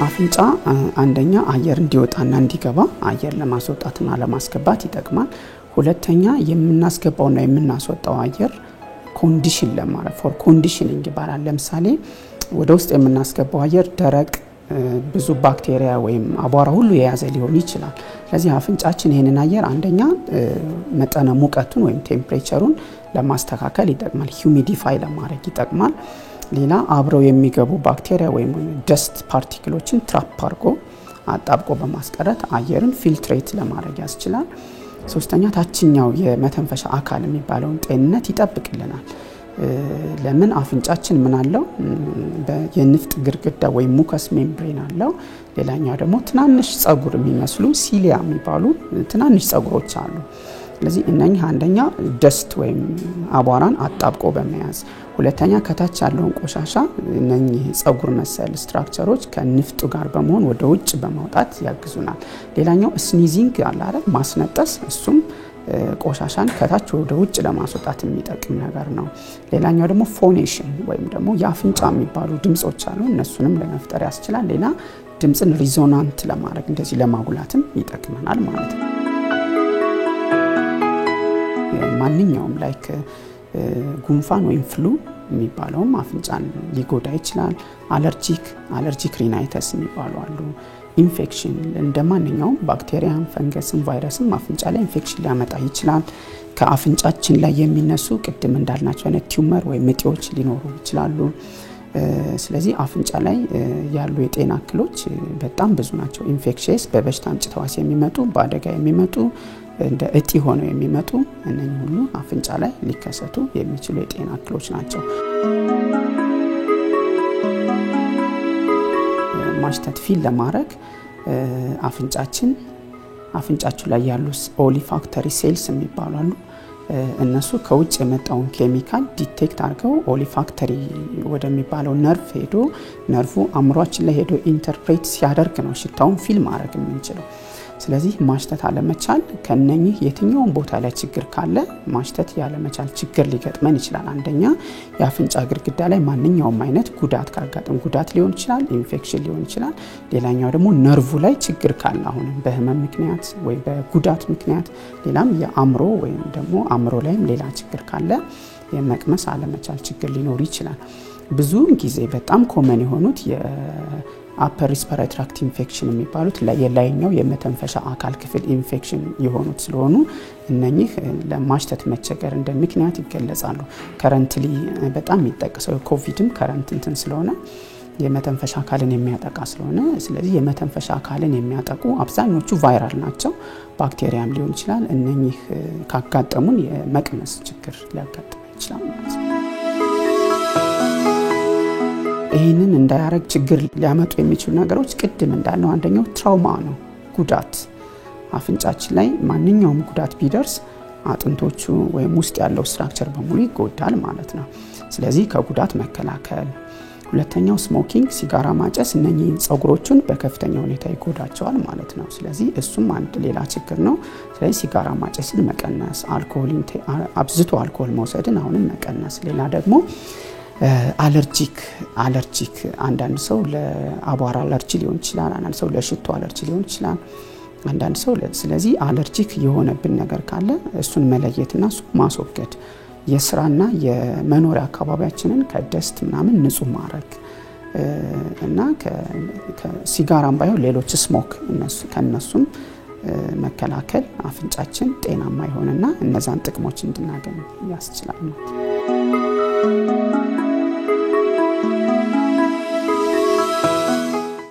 አፍንጫ አንደኛ አየር እንዲወጣና እንዲገባ አየር ለማስወጣትና ለማስገባት ይጠቅማል። ሁለተኛ የምናስገባውና የምናስወጣው አየር ኮንዲሽን ለማድረግ ፎር ኮንዲሽኒንግ ይባላል። ለምሳሌ ወደ ውስጥ የምናስገባው አየር ደረቅ ብዙ ባክቴሪያ ወይም አቧራ ሁሉ የያዘ ሊሆን ይችላል። ስለዚህ አፍንጫችን ይሄንን አየር አንደኛ መጠነ ሙቀቱን ወይም ቴምፕሬቸሩን ለማስተካከል ይጠቅማል፣ ሂዩሚዲፋይ ለማድረግ ይጠቅማል። ሌላ አብረው የሚገቡ ባክቴሪያ ወይም ደስት ፓርቲክሎችን ትራፕ አድርጎ አጣብቆ በማስቀረት አየርን ፊልትሬት ለማድረግ ያስችላል። ሶስተኛ ታችኛው የመተንፈሻ አካል የሚባለውን ጤንነት ይጠብቅልናል። ለምን አፍንጫችን ምን አለው? የንፍጥ ግርግዳ ወይም ሙከስ ሜምብሬን አለው። ሌላኛው ደግሞ ትናንሽ ጸጉር የሚመስሉ ሲሊያ የሚባሉ ትናንሽ ጸጉሮች አሉ። ስለዚህ እነኚህ አንደኛ ደስት ወይም አቧራን አጣብቆ በመያዝ፣ ሁለተኛ ከታች ያለውን ቆሻሻ እነኚህ ጸጉር መሰል ስትራክቸሮች ከንፍጡ ጋር በመሆን ወደ ውጭ በማውጣት ያግዙናል። ሌላኛው ስኒዚንግ አለ አይደል? ማስነጠስ፣ እሱም ቆሻሻን ከታች ወደ ውጭ ለማስወጣት የሚጠቅም ነገር ነው። ሌላኛው ደግሞ ፎኔሽን ወይም ደግሞ የአፍንጫ የሚባሉ ድምጾች አሉ፣ እነሱንም ለመፍጠር ያስችላል። ሌላ ድምጽን ሪዞናንት ለማድረግ እንደዚህ ለማጉላትም ይጠቅመናል ማለት ነው። ማንኛውም ላይክ ጉንፋን ወይም ፍሉ የሚባለውም አፍንጫን ሊጎዳ ይችላል። አለርጂክ ሪናይተስ የሚባሉ አሉ። ኢንፌክሽን እንደማንኛውም ባክቴሪያም ፈንገስም ቫይረስም አፍንጫ ላይ ኢንፌክሽን ሊያመጣ ይችላል። ከአፍንጫችን ላይ የሚነሱ ቅድም እንዳልናቸው አይነት ቲዩመር ወይም እጢዎች ሊኖሩ ይችላሉ። ስለዚህ አፍንጫ ላይ ያሉ የጤና እክሎች በጣም ብዙ ናቸው። ኢንፌክሽስ በበሽታ አምጪ ተዋሲ የሚመጡ በአደጋ የሚመጡ እንደ እጢ ሆነው የሚመጡ እነኚህ ሁሉ አፍንጫ ላይ ሊከሰቱ የሚችሉ የጤና እክሎች ናቸው። ማሽተት ፊል ለማድረግ አፍንጫችሁ ላይ ያሉ ኦሊፋክተሪ ሴልስ የሚባሉ አሉ። እነሱ ከውጭ የመጣውን ኬሚካል ዲቴክት አድርገው ኦሊፋክተሪ ወደሚባለው ነርቭ ሄዶ ነርቭ አእምሯችን ላይ ሄዶ ኢንተርፕሬት ሲያደርግ ነው ሽታውን ፊል ማድረግ የምንችለው። ስለዚህ ማሽተት አለመቻል ከነኚህ የትኛውን ቦታ ላይ ችግር ካለ ማሽተት ያለመቻል ችግር ሊገጥመን ይችላል። አንደኛ የአፍንጫ ግርግዳ ላይ ማንኛውም አይነት ጉዳት ካጋጠም ጉዳት ሊሆን ይችላል፣ ኢንፌክሽን ሊሆን ይችላል። ሌላኛው ደግሞ ነርቭ ላይ ችግር ካለ አሁን በህመም ምክንያት ወይ በጉዳት ምክንያት፣ ሌላም የአእምሮ ወይም ደግሞ አእምሮ ላይም ሌላ ችግር ካለ የመቅመስ አለመቻል ችግር ሊኖር ይችላል። ብዙውን ጊዜ በጣም ኮመን የሆኑት የአፐር ሪስፒሬተሪ ትራክት ኢንፌክሽን የሚባሉት የላይኛው የመተንፈሻ አካል ክፍል ኢንፌክሽን የሆኑት ስለሆኑ እነኚህ ለማሽተት መቸገር እንደ ምክንያት ይገለጻሉ። ከረንትሊ በጣም የሚጠቀሰው ኮቪድም ከረንት እንትን ስለሆነ የመተንፈሻ አካልን የሚያጠቃ ስለሆነ፣ ስለዚህ የመተንፈሻ አካልን የሚያጠቁ አብዛኞቹ ቫይራል ናቸው፣ ባክቴሪያም ሊሆን ይችላል። እነኚህ ካጋጠሙን የመቅመስ ችግር ሊያጋጥም ይችላል ማለት ነው። ይህንን እንዳያረግ ችግር ሊያመጡ የሚችሉ ነገሮች ቅድም እንዳልነው አንደኛው ትራውማ ነው፣ ጉዳት። አፍንጫችን ላይ ማንኛውም ጉዳት ቢደርስ አጥንቶቹ ወይም ውስጥ ያለው ስትራክቸር በሙሉ ይጎዳል ማለት ነው። ስለዚህ ከጉዳት መከላከል። ሁለተኛው ስሞኪንግ፣ ሲጋራ ማጨስ እነኚህን ጸጉሮቹን በከፍተኛ ሁኔታ ይጎዳቸዋል ማለት ነው። ስለዚህ እሱም አንድ ሌላ ችግር ነው። ስለዚህ ሲጋራ ማጨስን መቀነስ፣ አብዝቶ አልኮል መውሰድን አሁንም መቀነስ። ሌላ ደግሞ አለርጂክ አንዳንድ ሰው ለአቧራ አለርጂ ሊሆን ይችላል፣ አንዳንድ ሰው ለሽቶ አለርጂ ሊሆን ይችላል፣ አንዳንድ ሰው ስለዚህ አለርጂክ የሆነብን ነገር ካለ እሱን መለየትና እሱን ማስወገድ፣ የስራና የመኖሪያ አካባቢያችንን ከደስት ምናምን ንጹህ ማድረግ እና ከሲጋራም ባይሆን ሌሎች ስሞክ ከነሱም መከላከል አፍንጫችን ጤናማ ይሆንና እነዛን ጥቅሞች እንድናገኝ ያስችላል ማለት ነው።